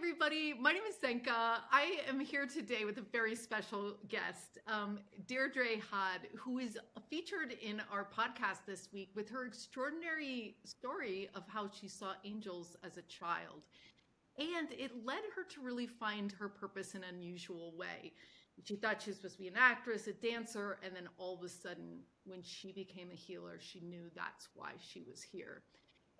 everybody. My name is Zenka. I am here today with a very special guest, Deirdre Hade, who is featured in our podcast this week with her extraordinary story of how she saw angels as a child. And it led her to really find her purpose in an unusual way. She thought she was supposed to be an actress, a dancer, and then all of a sudden, when she became a healer, she knew that's why she was here.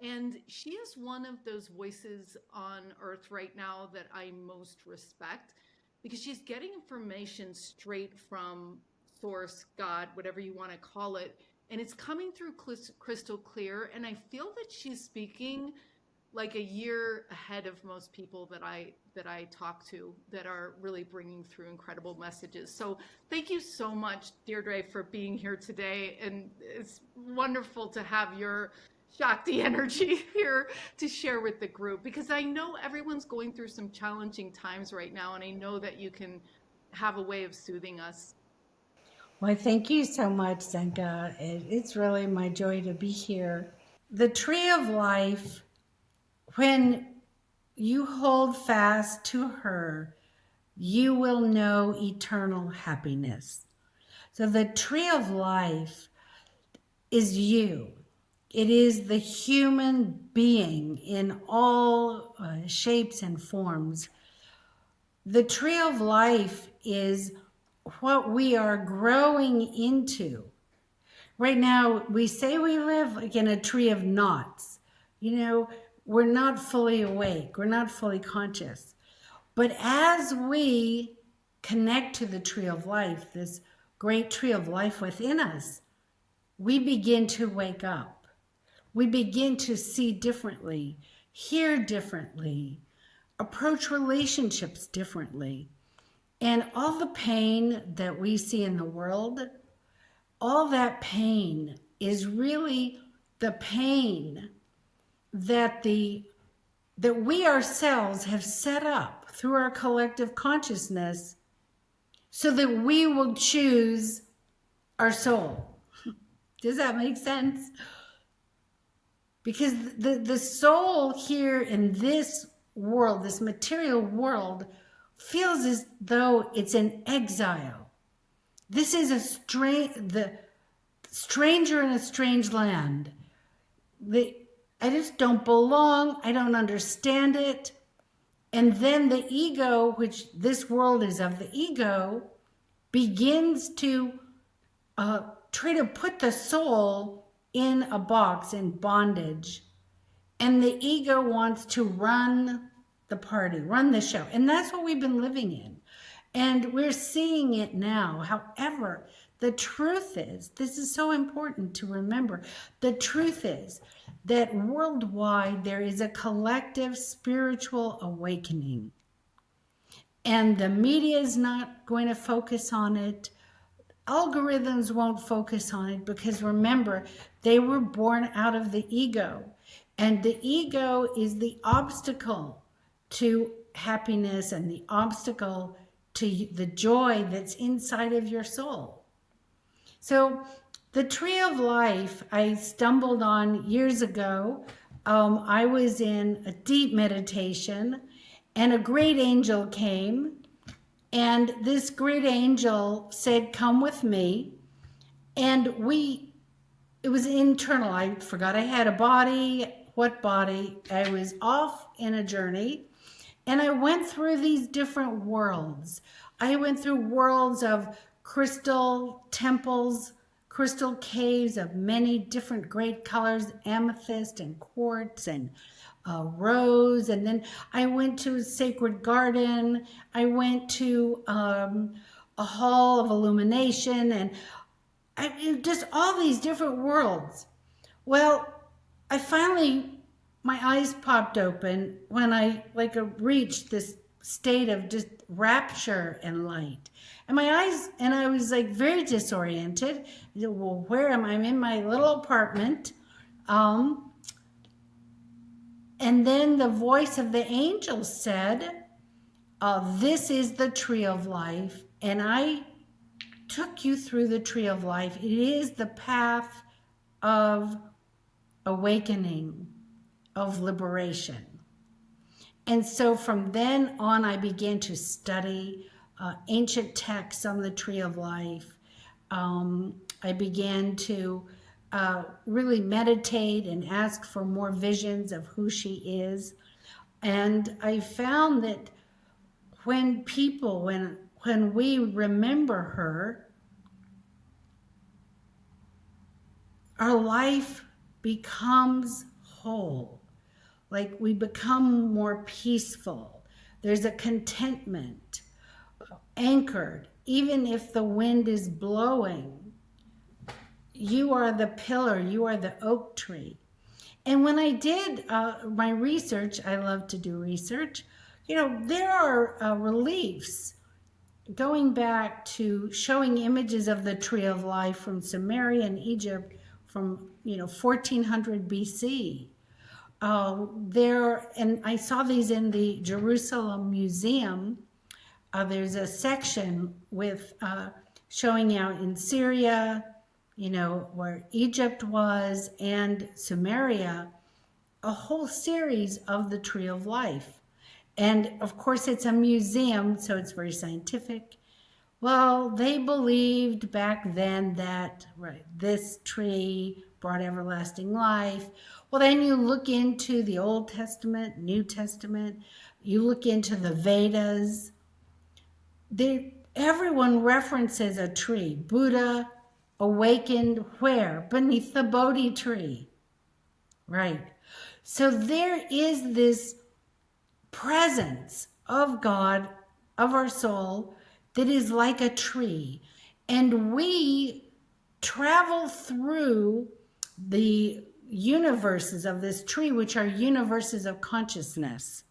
And she is one of those voices on earth right now that I most respect because she's getting information straight from source, God, whatever you want to call it. And it's coming through crystal clear. And I feel that she's speaking like a year ahead of most people that I talk to that are really bringing through incredible messages. So thank you so much, Deirdre, for being here today. And it's wonderful to have your Shakti energy here to share with the group, because I know everyone's going through some challenging times right now, and I know that you can have a way of soothing us. Well, thank you so much, Zenka. It's really my joy to be here. The tree of life, when you hold fast to her, you will know eternal happiness. So the tree of life is you. It is the human being in all shapes and forms. The tree of life is what we are growing into. Right now, we say we live like in a tree of knots. You know, we're not fully awake. We're not fully conscious. But as we connect to the tree of life, this great tree of life within us, we begin to wake up. We begin to see differently, hear differently, approach relationships differently. And all the pain that we see in the world, all that pain is really the pain that we ourselves have set up through our collective consciousness so that we will choose our soul. Does that make sense? Because the soul here in this world, this material world, feels as though it's in exile. This is the stranger in a strange land. I just don't belong. I don't understand it. And then the ego, which this world is of the ego, begins to try to put the soul in a box, in bondage. And the ego wants to run the party, run the show. And that's what we've been living in. And we're seeing it now. However, the truth is, this is so important to remember, the truth is that worldwide there is a collective spiritual awakening. And the media is not going to focus on it. Algorithms won't focus on it because remember, they were born out of the ego. And the ego is the obstacle to happiness and the obstacle to the joy that's inside of your soul. So the tree of life I stumbled on years ago. I was in a deep meditation and a great angel came. And this great angel said, come with me. And it was internal. I forgot I had a body. What body? I was off in a journey. And I went through these different worlds. I went through worlds of crystal temples, crystal caves of many different great colors, amethyst and quartz and rose. And then I went to a sacred garden. I went to a hall of illumination and just all these different worlds. Well, I finally, my eyes popped open when I reached this state of just rapture and light. And my eyes, and I was like very disoriented. Well, where am I? I'm in my little apartment. And then the voice of the angel said, this is the tree of life. And I took you through the tree of life. It is the path of awakening, of liberation. And so from then on, I began to study ancient texts on the tree of life. I began to really meditate and ask for more visions of who she is. And I found that when we remember her, our life becomes whole. Like we become more peaceful. There's a contentment, anchored. Even if the wind is blowing, you are the pillar, you are the oak tree. And when I did my research, I love to do research, there are reliefs going back to showing images of the tree of life from Samaria and Egypt from 1400 BC. And I saw these in the Jerusalem Museum. There's a section with showing out in Syria, where Egypt was, and Samaria, a whole series of the tree of life. And of course, it's a museum, so it's very scientific. Well, they believed back then that this tree brought everlasting life. Well, then you look into the Old Testament, New Testament, you look into the Vedas. Everyone references a tree. Buddha awakened where? Beneath the Bodhi tree. Right. So there is this presence of God, of our soul, that is like a tree. And we travel through the universes of this tree, which are universes of consciousness.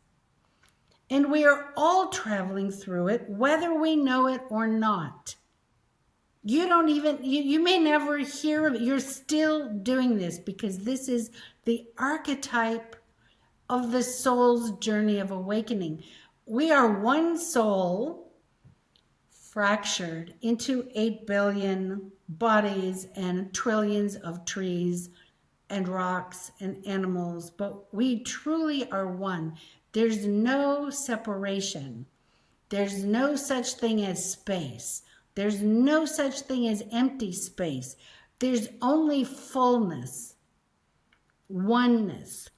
And we are all traveling through it, whether we know it or not. You may never hear of it. You're still doing this because this is the archetype of the soul's journey of awakening. We are one soul fractured into 8 billion bodies and trillions of trees and rocks and animals, but we truly are one. There's no separation. There's no such thing as space. There's no such thing as empty space. There's only fullness, oneness.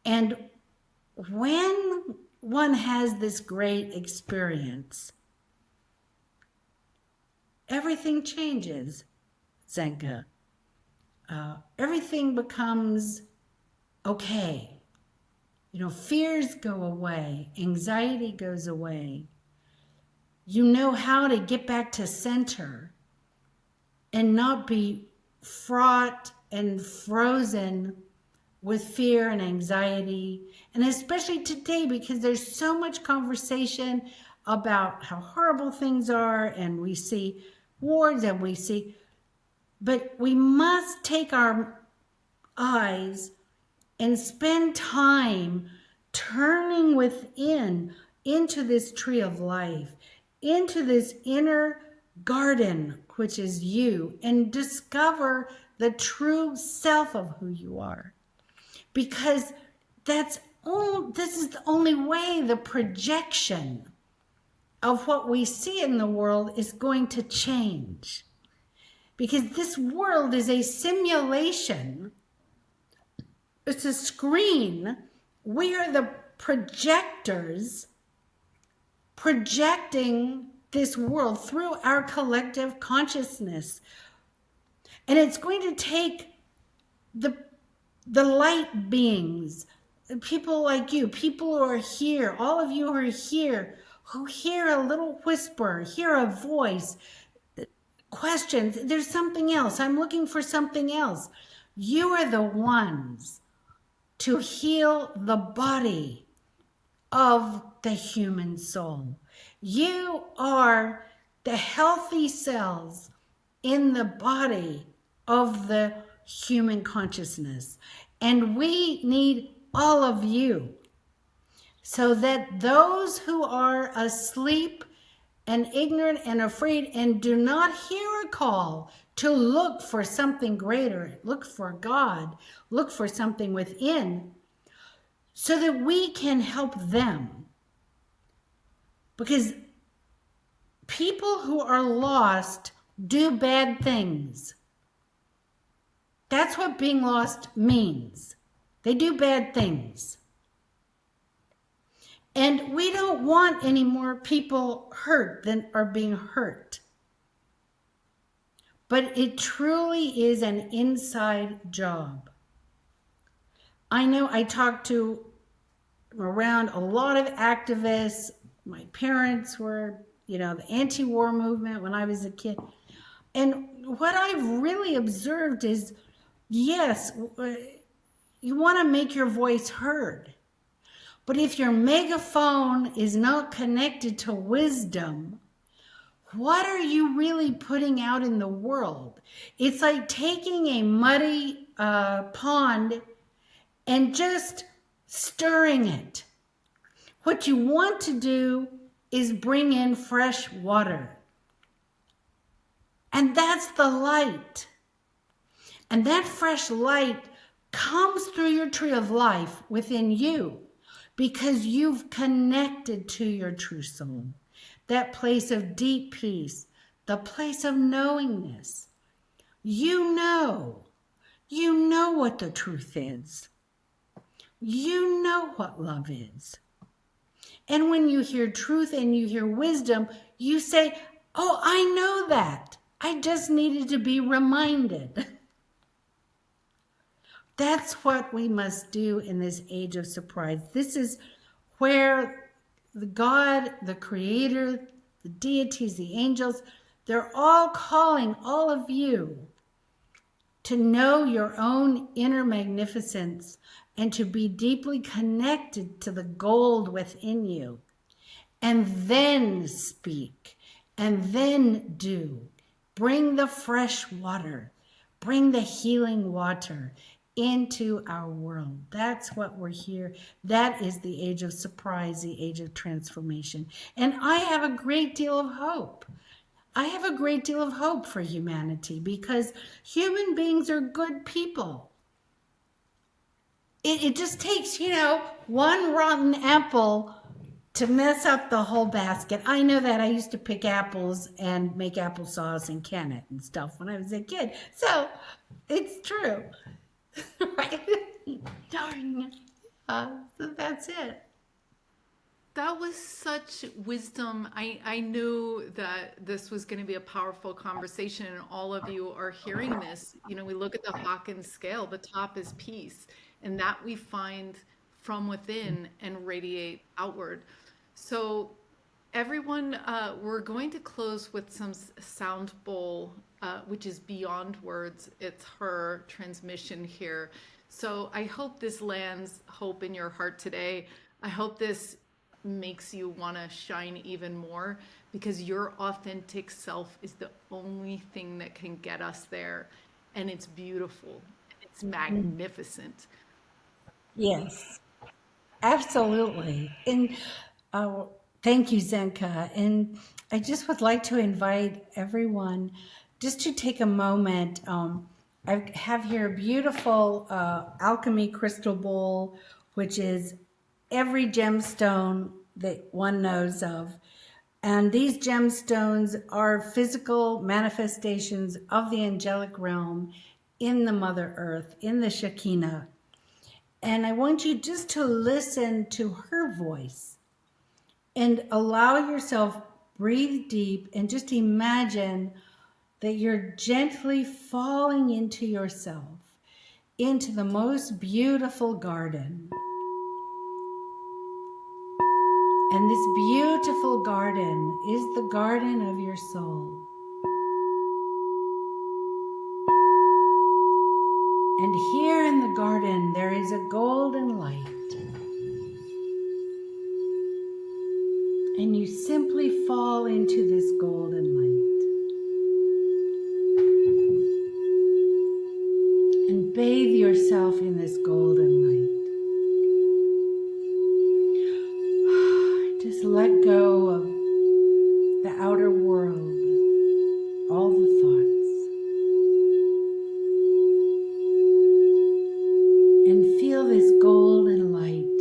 And when one has this great experience, everything changes, Zenka. Everything becomes okay. Fears go away. Anxiety goes away. You know how to get back to center and not be fraught and frozen with fear and anxiety. And especially today, because there's so much conversation about how horrible things are, and we see wars and but we must take our eyes and spend time turning within into this tree of life, into this inner garden, which is you, and discover the true self of who you are. Because this is the only way the projection of what we see in the world is going to change. Because this world is a simulation. It's a screen. We are the projectors projecting this world through our collective consciousness. And it's going to take the light beings, people like you, people who are here, all of you who are here, who hear a little whisper, hear a voice, questions. There's something else. I'm looking for something else. You are the ones to heal the body of the human soul. You are the healthy cells in the body of the human consciousness. And we need all of you so that those who are asleep and ignorant and afraid and do not hear a call to look for something greater, look for God, look for something within, so that we can help them. Because people who are lost do bad things. That's what being lost means. They do bad things. And we don't want any more people hurt than are being hurt. But it truly is an inside job. I know I talked to around a lot of activists. My parents were, the anti-war movement when I was a kid. And what I've really observed is, yes, you want to make your voice heard. But if your megaphone is not connected to wisdom, what are you really putting out in the world? It's like taking a muddy pond and just stirring it. What you want to do is bring in fresh water. And that's the light. And that fresh light comes through your tree of life within you because you've connected to your true soul. That place of deep peace, the place of knowingness. You know what the truth is. You know what love is. And when you hear truth and you hear wisdom, you say, oh, I know that. I just needed to be reminded. That's what we must do in this age of surprise. This is where the God, the Creator, the deities, the angels, they're all calling all of you to know your own inner magnificence and to be deeply connected to the gold within you. And then speak, and then do. Bring the fresh water, bring the healing water into our world. That's what we're here. That is the age of surprise, the age of transformation. And I have a great deal of hope. I have a great deal of hope for humanity because human beings are good people. It just takes, one rotten apple to mess up the whole basket. I know that. I used to pick apples and make applesauce and can it and stuff when I was a kid. So it's true. Right? Darn. So that's it. That was such wisdom. I knew that this was going to be a powerful conversation, and all of you are hearing this. We look at the Hawkins scale. The top is peace, and that we find from within and radiate outward. So everyone, we're going to close with some sound bowl, which is beyond words. It's her transmission here. So I hope this lands hope in your heart today. I hope this makes you want to shine even more, because your authentic self is the only thing that can get us there. And it's beautiful. It's magnificent. Yes, absolutely. And thank you, Zenka. And I just would like to invite everyone just to take a moment. I have here a beautiful alchemy crystal bowl, which is every gemstone that one knows of. And these gemstones are physical manifestations of the angelic realm in the Mother Earth, in the Shekinah. And I want you just to listen to her voice and allow yourself, breathe deep, and just imagine that you're gently falling into yourself, into the most beautiful garden. And this beautiful garden is the garden of your soul. And here in the garden, there is a golden light. And you simply fall into this golden light. And bathe yourself in this golden light. Just let go of the outer world, all the thoughts. And feel this golden light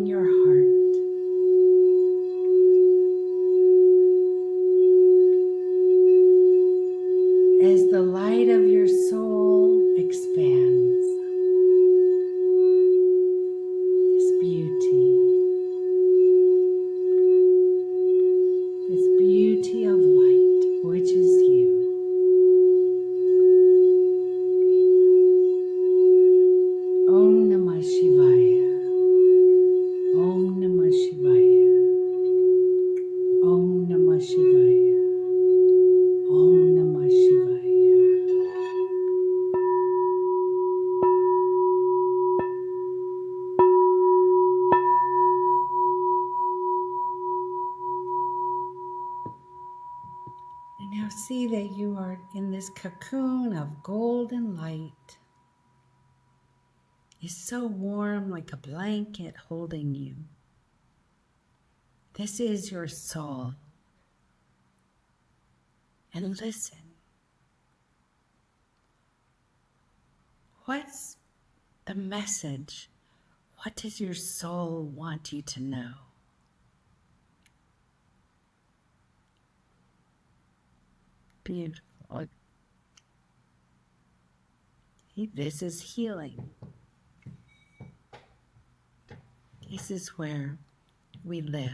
in your heart. As the light of your soul expands, this beauty of light, which is you. Om Namah Shivaya. Om Namah Shivaya. Om Namah Shivaya. Om Namah Shivaya. And now see that you are in this cocoon of golden light. It's so warm, like a blanket holding you. This is your soul. And listen. What's the message? What does your soul want you to know? Beautiful. This is healing. This is where we live.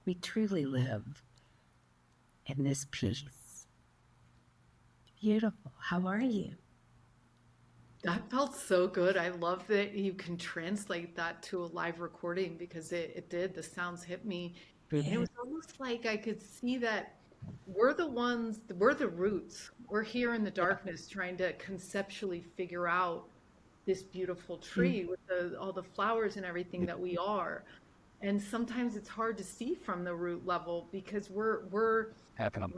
We truly live in this peace. Beautiful. How are you? That felt so good. I love that you can translate that to a live recording because it did. The sounds hit me. And it was almost like I could see that we're the roots. We're here in the darkness trying to conceptually figure out this beautiful tree with all the flowers and everything that we are. And sometimes it's hard to see from the root level because we're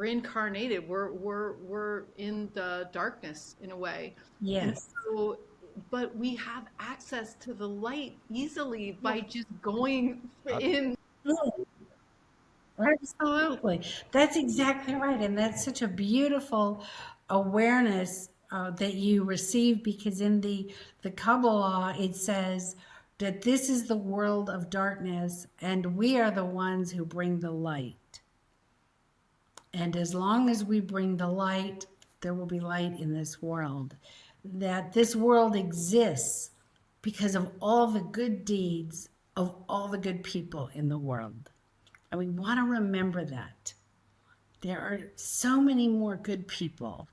incarnated. We're in the darkness in a way. Yes. So, but we have access to the light easily by just going in. Absolutely. That's exactly right. And that's such a beautiful awareness that you receive, because in the Kabbalah, it says that this is the world of darkness and we are the ones who bring the light. And as long as we bring the light, there will be light in this world. That this world exists because of all the good deeds of all the good people in the world. And we want to remember that. There are so many more good people.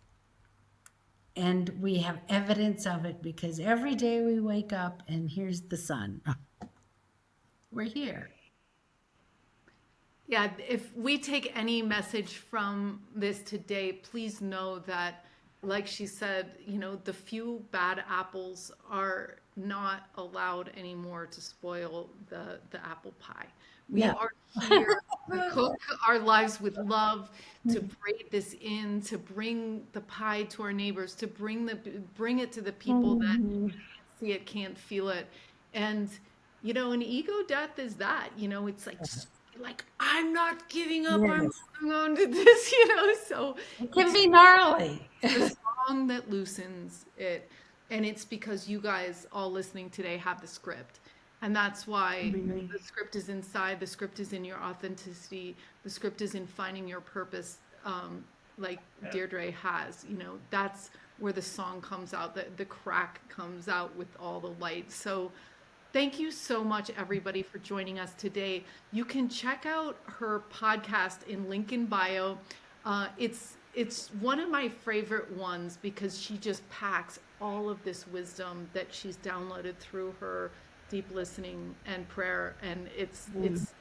And we have evidence of it because every day we wake up and here's the sun. We're here. Yeah, if we take any message from this today, please know that, like she said, the few bad apples are not allowed anymore to spoil the apple pie. We are here to cook our lives with love, to braid this in, to bring the pie to our neighbors, to bring it to the people that can't see it, can't feel it. And, an ego death is that, it's like I'm not giving up, I'm holding on to this, so it can be gnarly. The song that loosens it. And it's because you guys all listening today have the script. And that's why the script is inside, the script is in your authenticity, the script is in finding your purpose, like Deirdre has. That's where the song comes out, the crack comes out with all the light. So thank you so much, everybody, for joining us today. You can check out her podcast in link in bio. It's one of my favorite ones because she just packs all of this wisdom that she's downloaded through her deep listening and prayer, and it's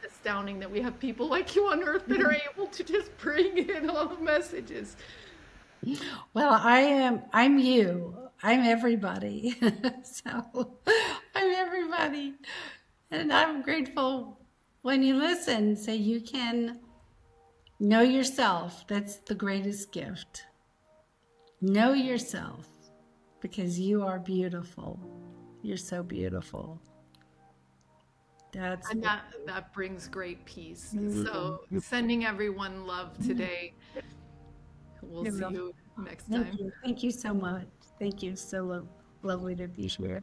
astounding that we have people like you on earth that are able to just bring in all the messages. Well, I'm you. I'm everybody. So I'm everybody. And I'm grateful when you listen, so you can know yourself. That's the greatest gift. Know yourself because you are beautiful. You're so beautiful. And that brings great peace. So sending everyone love today. We'll see you next time. Thank you so much. Thank you. So lovely to be here.